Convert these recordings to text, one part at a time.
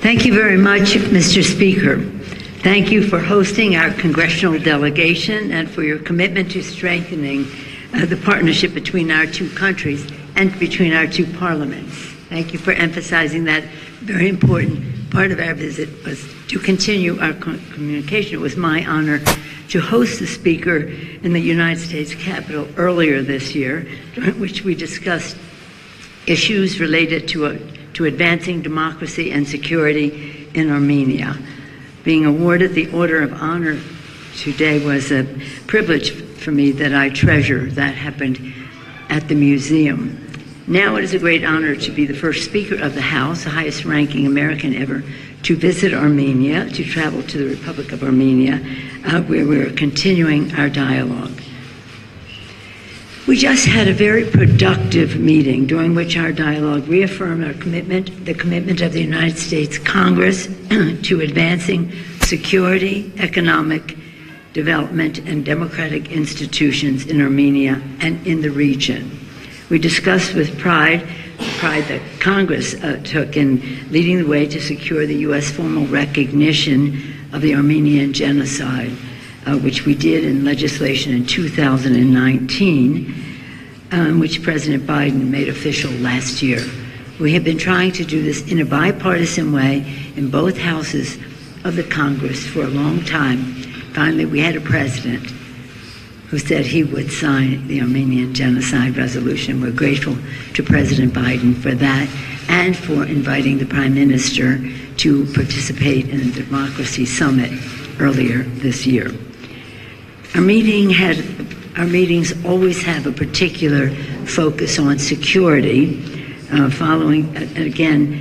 Thank you very much, Mr. Speaker. Thank you for hosting our congressional delegation and for your commitment to strengthening the partnership between our two countries and between our two parliaments. Thank you for emphasizing that very important part of our visit was to continue our communication. It was my honor to host the speaker in the United States Capitol earlier this year, during which we discussed issues related to advancing democracy and security in Armenia. Being awarded the Order of Honor today was a privilege for me that I treasure. That happened at the museum. Now it is a great honor to be the first Speaker of the House, the highest ranking American ever, to visit Armenia, to travel to the Republic of Armenia, where we're continuing our dialogue. We just had a very productive meeting during which our dialogue reaffirmed our commitment, the commitment of the United States Congress to advancing security, economic development, and democratic institutions in Armenia and in the region. We discussed with pride the pride that Congress took in leading the way to secure the U.S. formal recognition of the Armenian genocide, which we did in legislation in 2019, which President Biden made official last year. We have been trying to do this in a bipartisan way in both houses of the Congress for a long time. Finally, we had a president who said he would sign the Armenian genocide resolution. We're grateful to President Biden for that and for inviting the Prime Minister to participate in the Democracy Summit earlier this year. Our meetings always have a particular focus on security. Again,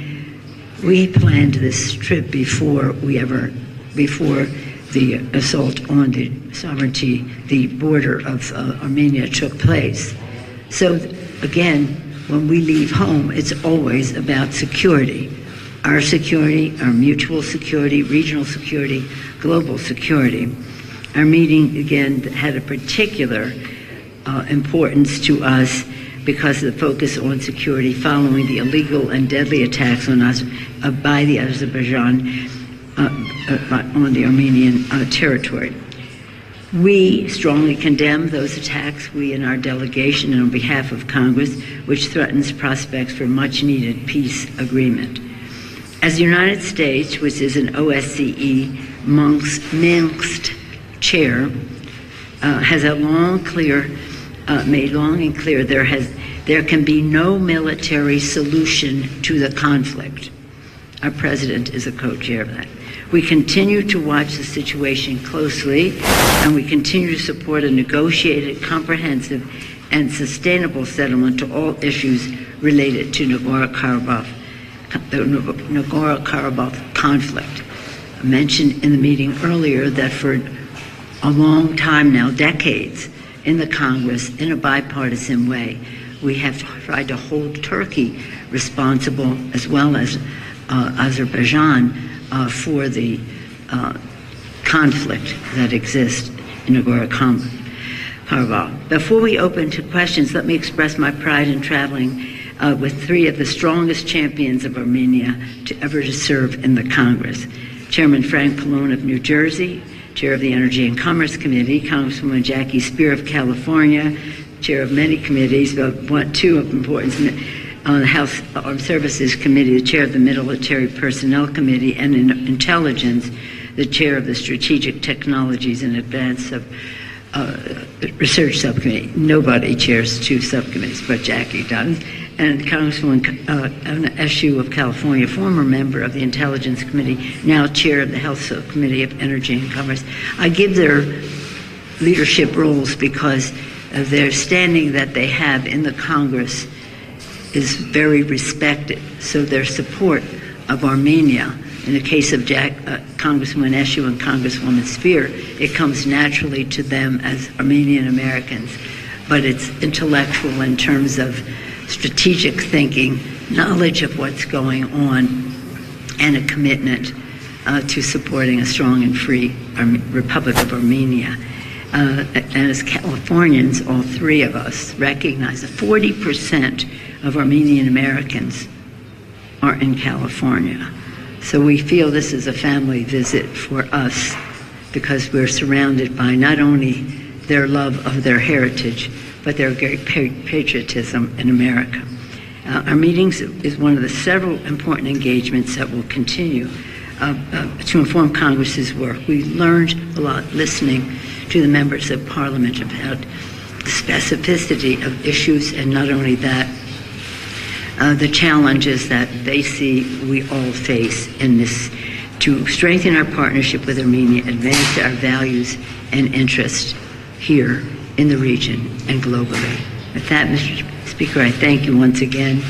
we planned this trip before the assault on the sovereignty, the border of Armenia took place. So again, when we leave home, it's always about security. Our mutual security, regional security, global security. Our meeting, again, had a particular importance to us because of the focus on security following the illegal and deadly attacks on us by the Azerbaijan on the Armenian territory. We strongly condemn those attacks, we in our delegation and on behalf of Congress, which threatens prospects for much-needed peace agreement. As the United States, which is an OSCE Minsk chair, has made long and clear there can be no military solution to the conflict. Our president is a co-chair of that. We continue to watch the situation closely, and we continue to support a negotiated, comprehensive, and sustainable settlement to all issues related to the Nagorno-Karabakh conflict. I mentioned in the meeting earlier that for a long time now, decades, in the Congress, in a bipartisan way, we have tried to hold Turkey responsible, as well as Azerbaijan, for the conflict that exists in Nagorno-Karabakh. Before we open to questions, let me express my pride in traveling with three of the strongest champions of Armenia to ever serve in the Congress. Chairman Frank Pallone of New Jersey, Chair of the Energy and Commerce Committee, Congresswoman Jackie Spear of California, Chair of many committees, but two of importance, on the House Armed Services Committee, the Chair of the Military Personnel Committee, and in Intelligence, the Chair of the Strategic Technologies and Advanced Research Subcommittee. Nobody chairs two subcommittees, but Jackie does. And Congresswoman Eshu of California, former member of the Intelligence Committee, now Chair of the Health Subcommittee of Energy and Commerce. I give their leadership roles because of their standing that they have in the Congress is very respected. So their support of Armenia, in the case of Congresswoman Eshu and Congresswoman Spear, it comes naturally to them as Armenian Americans, but it's intellectual in terms of strategic thinking, knowledge of what's going on, and a commitment to supporting a strong and free Republic of Armenia. And as Californians, all three of us recognize that 40% of Armenian Americans are in California. So we feel this is a family visit for us because we're surrounded by not only their love of their heritage, but their great patriotism in America. Our meetings is one of the several important engagements that will continue to inform Congress's work. We learned a lot listening to the members of Parliament about the specificity of issues, and not only that, the challenges that they see we all face in this to strengthen our partnership with Armenia, advance our values and interests here in the region and globally. With that, Mr. Speaker, I thank you once again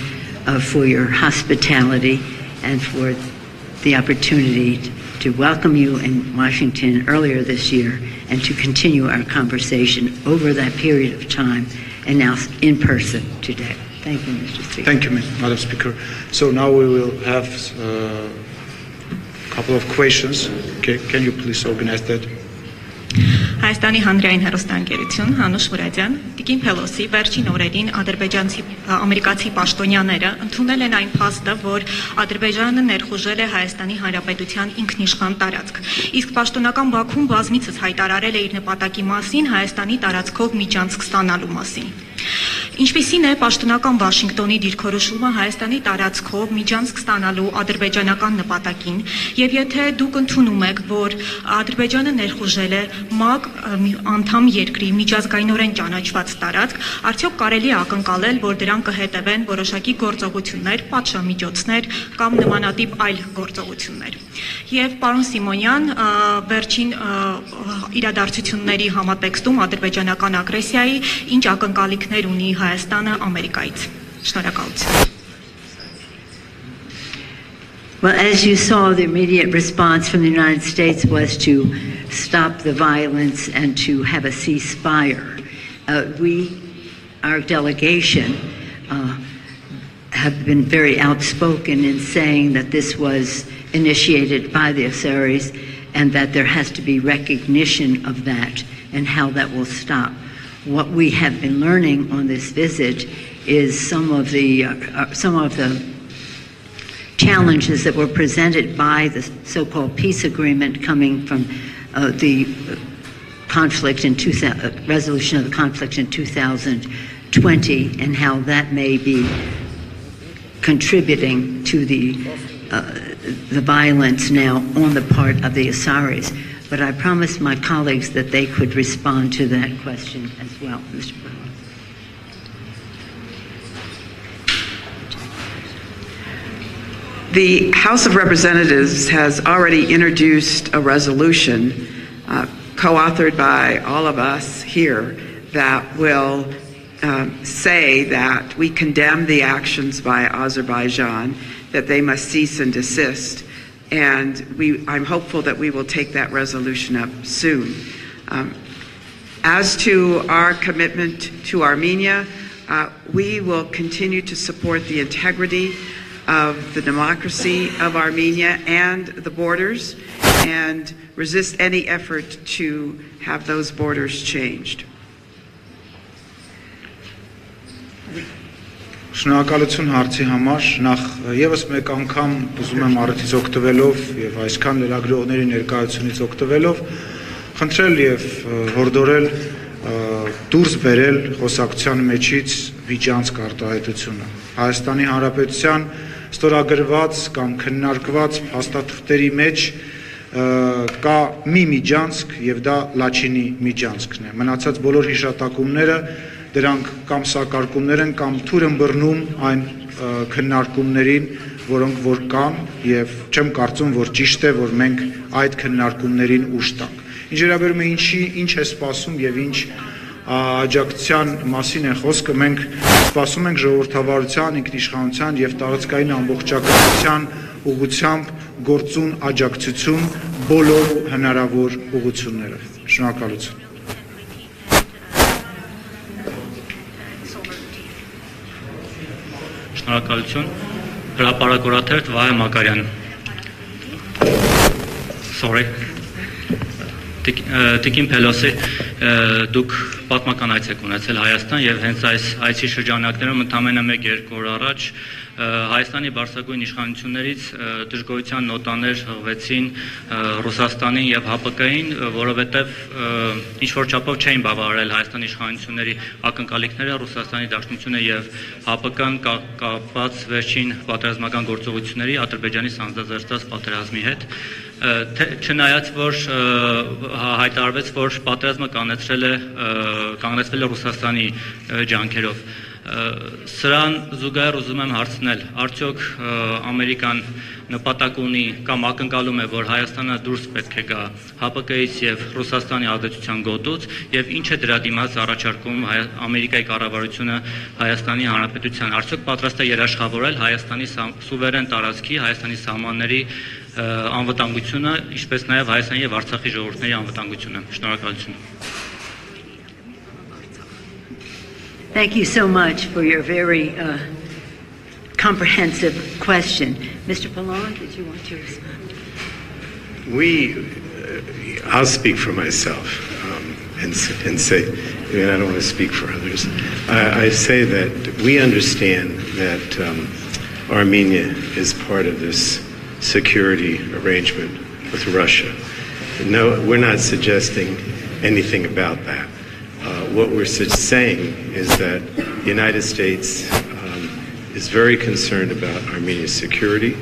for your hospitality and for the opportunity to welcome you in Washington earlier this year and to continue our conversation over that period of time and now in person today. Thank you, Mr. Speaker. Thank you, Madam Speaker. So now we will have a couple of questions. Okay, can you please organize that? Հայաստանի հանրային հեռուստաընկերություն, Հանուշ Վուրադյան, Տիկին Փելոսի վերջին օրերին ադրբեջանցի ամերիկացի պաշտոնյաները ընդունել են այն փաստը, որ Ադրբեջանը ներխուժել է Հայաստանի Հանրապետության ինքնիշխան տարածք։ Իսկ պաշտոնական Բաքուն բազմիցս հայտարարել է իր նպատակի մասին Հայաստանի տարածքով միջանցք ստանալու մասին։ Ինչպիսին է պաշտոնական Վաշինգտոնի դիրքորոշումը Հայաստանի տարածքով միջանցք ստանալու ադրբեջանական նպատակին, եւ եթե դուք ընդունում եք, որ Ադրբեջանը ներխուժել է ՄԱԿ անդամ երկրի միջազգայինորեն ճանաչված տարածք, արդյոք կարելի է ակնկալել, որ դրան կհետևեն որոշակի գործողություններ, պատժամիջոցներ կամ նմանատիպ այլ գործողություններ։ Եվ պարոն Սիմոնյան, վերջին իրադարձությունների համատեքստում ադրբեջանական ագրեսիայի ինչ ակնկալիքներ ունի Հայաստանը Ամերիկայից։ Շնորհակալություն։ Well, as you saw, the immediate response from the United States was to stop the violence and to have a ceasefire. Our delegation, have been very outspoken in saying that this was initiated by the Azeris and that there has to be recognition of that and how that will stop. What we have been learning on this visit is some of the challenges that were presented by the so-called peace agreement coming from the conflict in resolution of the conflict in 2020, and how that may be contributing to the violence now on the part of the Azeris. But I promised my colleagues that they could respond to that question as well, Mr. President. The House of Representatives has already introduced a resolution co-authored by all of us here that will say that we condemn the actions by Azerbaijan, that they must cease and desist. And I'm hopeful that we will take that resolution up soon. As to our commitment to Armenia, we will continue to support the integrity of the democracy of Armenia and the borders, and resist any effort to have those borders changed. Շնորհակալություն հարցի համար, նախ եւս մեկ անգամ ուզում եմ առիթից օգտվելով եւ այսքան լրագրողների ներկայությունից օգտվելով խնդրել եւ հորդորել դուրս բերել խոսակցության մեջից միջանցք արտահայտությունը։ Հայաստանի Հանրապետության ստորագրված կամ քննարկված փաստաթղթերի մեջ կա մի միջանցք եւ դա Լաչինի միջանցքն է։ Մնացած բոլոր հիշատակումները դրանք կամ սակարկումներ են կամ թույլ են բռնում այն քննարկումներին, որոնք որ կան, եւ չեմ կարծում, որ ճիշտ է, որ մենք այդ քննարկումներին ուշ տանք։ Ինչ վերաբերում է ինչ է սպասում եւ ինչ աջակցության մասին է խոսքը, մենք սպասում ենք ժողովրդավարության, ինքնիշխանության եւ տարածքային ամբողջականության ուղղությամբ գործուն աջակցություն բոլոր հնարավոր ուղղություններով։ Շնորհակալություն։ Շնորհակալություն, հրապարակորաթերթ Վահե Մակարյան։ Տիկին Փելոսի, Դուք պատմական այց եք ունեցել Հայաստան եւ հենց այս այցի շրջանակներում ընդամենը 1-2 օր առաջ Հայաստանի բարձրագույն իշխանություններից դժգոհության նոտաներ հղվեցին Ռուսաստանին եւ ՀԱՊԿ-ին, որովհետեւ ինչ որ չափով չէին բավարարել Հայաստանի իշխանությունների ակնկալիքները Ռուսաստանի Դաշնությունը եւ ՀԱՊԿ-ն կապված վերջին պատերազմական գործողությունների Ադրբեջանի սանձազերծած պատերազմի հետ, չնայած որ հայտարարվեց, որ պատերազմը կանգնեցվել է Ռուսաստանի ջանքերով։ Սրան զուգահեռ ուզում եմ հարցնել, արդյոք Ամերիկան նպատակ ունի կամ ակնկալում է, որ Հայաստանը դուրս պետք է գա ՀԱՊԿ-ից եւ Ռուսաստանի ազդեցության գոտուց եւ ինչ է դրա դիմաց առաջարկում Ամերիկայի կառավարությունը Հայաստանի Հանրապետության, արդյոք պատրաստ է երաշխավորել Հայաստանի սուվերեն տարածքի, Հայաստանի սահմանների անվտանգությունը, ինչպես նաեւ Հայաստանի եւ Արցախի ժողովուրդների անվտանգությունը։ Շնորհակալություն։ Thank you so much for your very comprehensive question. Mr. Pallone, did you want to respond? I'll speak for myself and say, and I don't want to speak for others. I say that we understand that Armenia is part of this security arrangement with Russia. No, we're not suggesting anything about that. What we're saying is that the United States is very concerned about Armenia's security.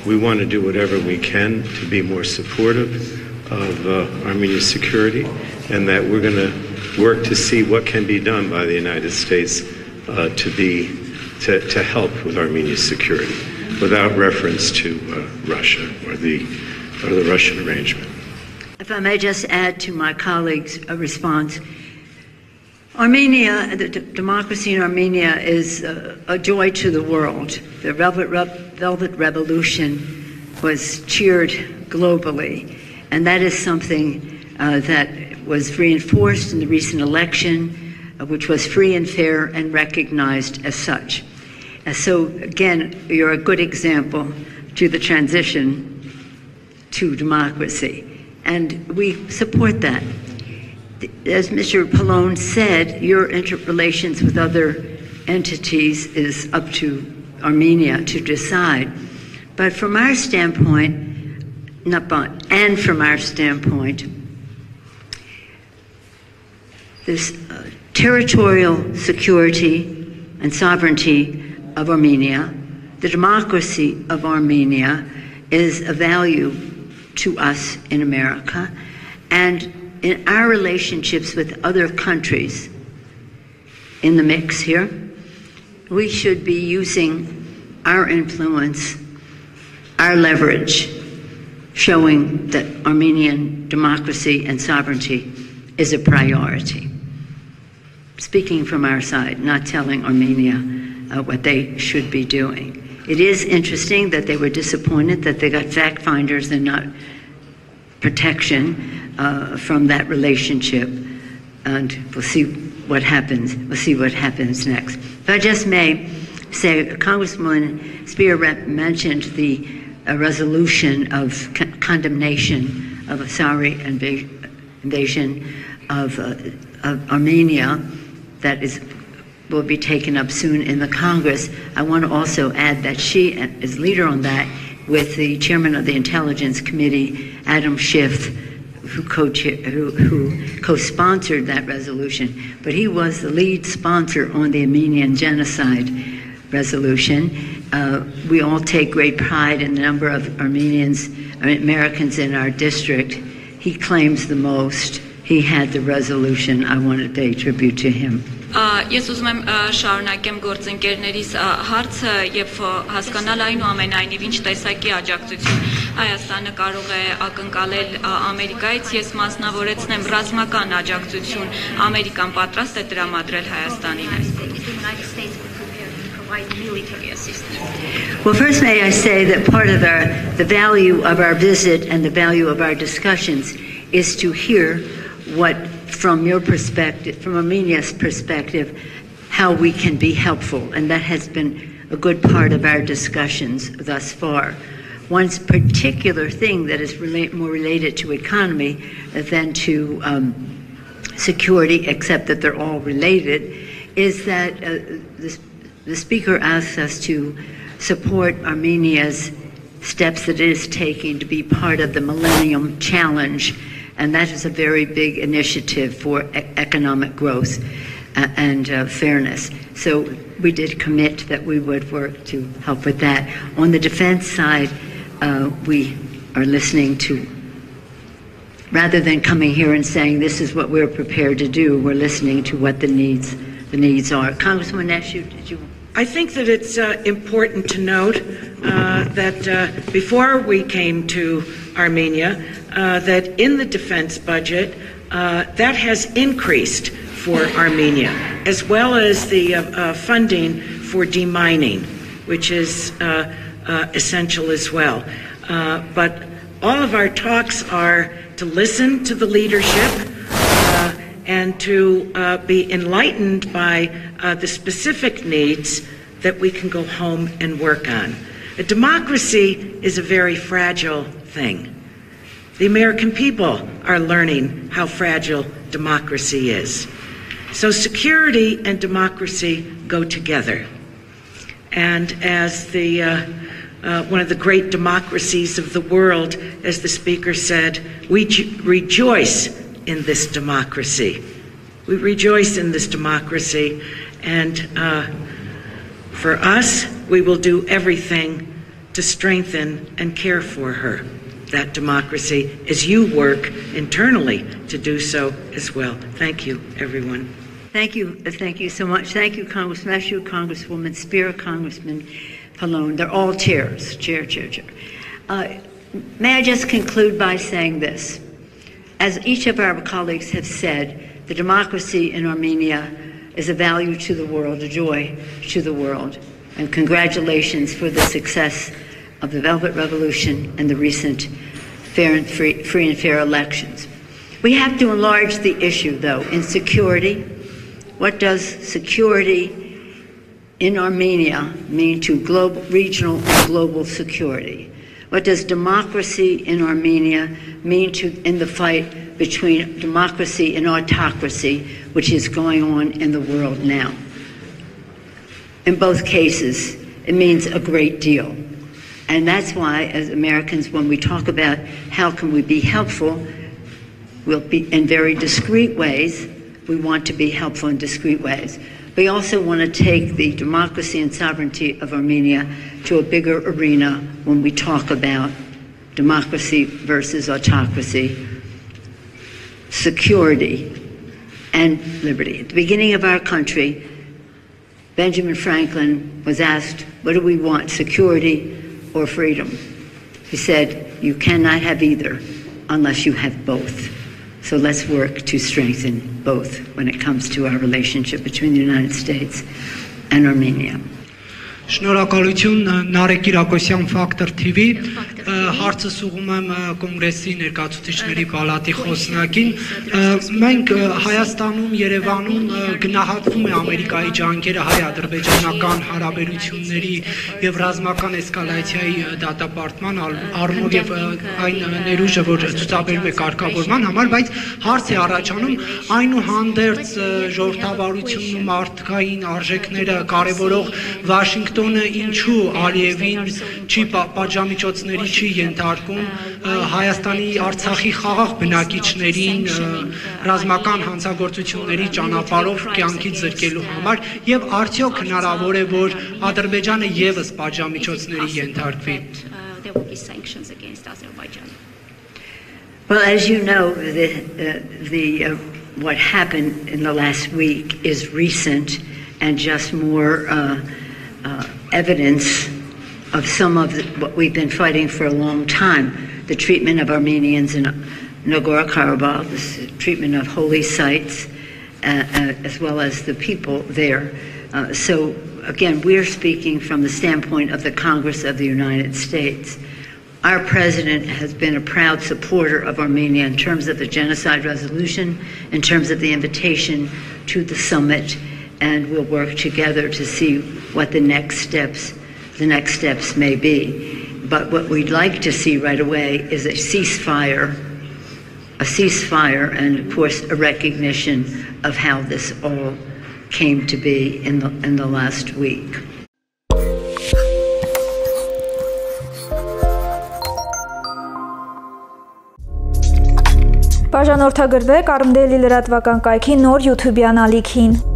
We want to do whatever we can to be more supportive of Armenia's security, and that we're going to work to see what can be done by the United States to help with Armenia's security, without reference to Russia or the Russian arrangement. If I may just add to my colleague's response, Armenia, the democracy in Armenia is a joy to the world. The Velvet Revolution was cheered globally, and that is something that was reinforced in the recent election, which was free and fair and recognized as such. So again, you're a good example to the transition to democracy, and we support that. As Mr. Pallone said, your interrelations with other entities is up to Armenia to decide. But from our standpoint, this territorial security and sovereignty of Armenia, the democracy of Armenia, is a value to us in America, and in our relationships with other countries in the mix here, we should be using our influence, our leverage, showing that Armenian democracy and sovereignty is a priority. Speaking from our side, not telling Armenia what they should be doing. It is interesting that they were disappointed that they got fact finders and not protection from that relationship, and we'll see what happens. We'll see what happens next. If I just may say, Congresswoman Spear mentioned the resolution of condemnation of a sorry invasion of Armenia that will be taken up soon in the Congress. I want to also add that she is leader on that with the chairman of the Intelligence Committee, Adam Schiff, who co-sponsored that resolution, but he was the lead sponsor on the Armenian genocide resolution. We all take great pride in the number of Americans in our district. He claims the most. He had the resolution. I want to pay tribute to him. Ես ուզում եմ շարունակեմ գործընկերներիս հարցը եւ հասկանալ այնուամենայնիվ ինչ տեսակի աջակցություն Հայաստանը կարող է ակնկալել Ամերիկայից։ Ես մասնավորեցնեմ ռազմական աջակցություն Ամերիկան պատրաստ է տրամադրել Հայաստանին այս Well, first may I say that part of the value of our visit and the value of our discussions is to hear what, from your perspective, from Armenia's perspective, how we can be helpful. And that has been a good part of our discussions thus far. One particular thing that is more related to economy than to security, except that they're all related, is that the Speaker asks us to support Armenia's steps that it is taking to be part of the Millennium Challenge, and that is a very big initiative for economic growth and fairness. So we did commit that we would work to help with that. On the defense side, we are listening to, rather than coming here and saying this is what we're prepared to do, we're listening to what the needs are. Congresswoman Eshoo, did you? I think that it's important to note that before we came to Armenia, that in the defense budget, that has increased for Armenia, as well as the funding for demining, which is essential as well. But all of our talks are to listen to the leadership and to be enlightened by the specific needs that we can go home and work on. A democracy is a very fragile thing. The American people are learning how fragile democracy is. So security and democracy go together. And as one of the great democracies of the world, as the Speaker said, we rejoice in this democracy. We rejoice in this democracy, and for us, we will do everything to strengthen and care for her, that democracy, as you work internally to do so as well. Thank you, everyone. Thank you so much. Thank you, Congressman Eshoo, Congresswoman Spear, Congressman Pallone. They're all chairs, chair. May I just conclude by saying this? As each of our colleagues have said, the democracy in Armenia is a value to the world, a joy to the world. And congratulations for the success of the Velvet Revolution and the recent free and fair elections. We have to enlarge the issue, though, in security. What does security in Armenia mean to regional and global security? What does democracy in Armenia mean in the fight between democracy and autocracy, which is going on in the world now? In both cases, it means a great deal. And that's why, as Americans, when we talk about how can we be helpful, we'll be in very discreet ways. We want to be helpful in discreet ways. We also want to take the democracy and sovereignty of Armenia to a bigger arena when we talk about democracy versus autocracy, security, and liberty. At the beginning of our country, Benjamin Franklin was asked, what do we want, security or freedom? He said, you cannot have either unless you have both. So let's work to strengthen both when it comes to our relationship between the United States and Armenia. Շնորհակալություն Նարեկ Կիրակոսյան Factor TV հարցս ուղղում եմ կոնգրեսի ներկայացուցիչների պալատի խոսնակին մենք Հայաստանում Երևանում գնահատվում է Ամերիկայի ջանքերը հայ-ադրբեջանական հարաբերությունների եւ ռազմական էսկալացիայի դատապարտման առումով եւ այն ներուժը որ ցուցաբերում է կարգավորման համար բայց հարց է առաջանում այնուհանդերձ ժողովրդավարությունն ու մարդկային արժեքները կարևորող Վաշինգտոնը ինչու Ալիևին չի պատժամիջոցների չի ենթարկում Հայաստանի Արցախի խաղաղ բնակիչներին ռազմական հանցագործությունների ճանապարհով կյանքից զրկելու համար եւ արդյոք հնարավոր է որ Ադրբեջանը եւս պատժամիջոցների ենթարկվի Well, as you know, what happened in the last week is recent and just more evidence of some of what we've been fighting for a long time, the treatment of Armenians in Nagorno-Karabakh, the treatment of holy sites, as well as the people there. So, again, we're speaking from the standpoint of the Congress of the United States. Our president has been a proud supporter of Armenia in terms of the genocide resolution, in terms of the invitation to the summit, and we'll work together to see what the next steps may be. But what we'd like to see right away is a ceasefire a ceasefire and, of course, a recognition of how this all came to be in the last week. Բաժանորդագրվեք Արմդելի լրատվական կայքի նոր YouTube-յան ալիքին։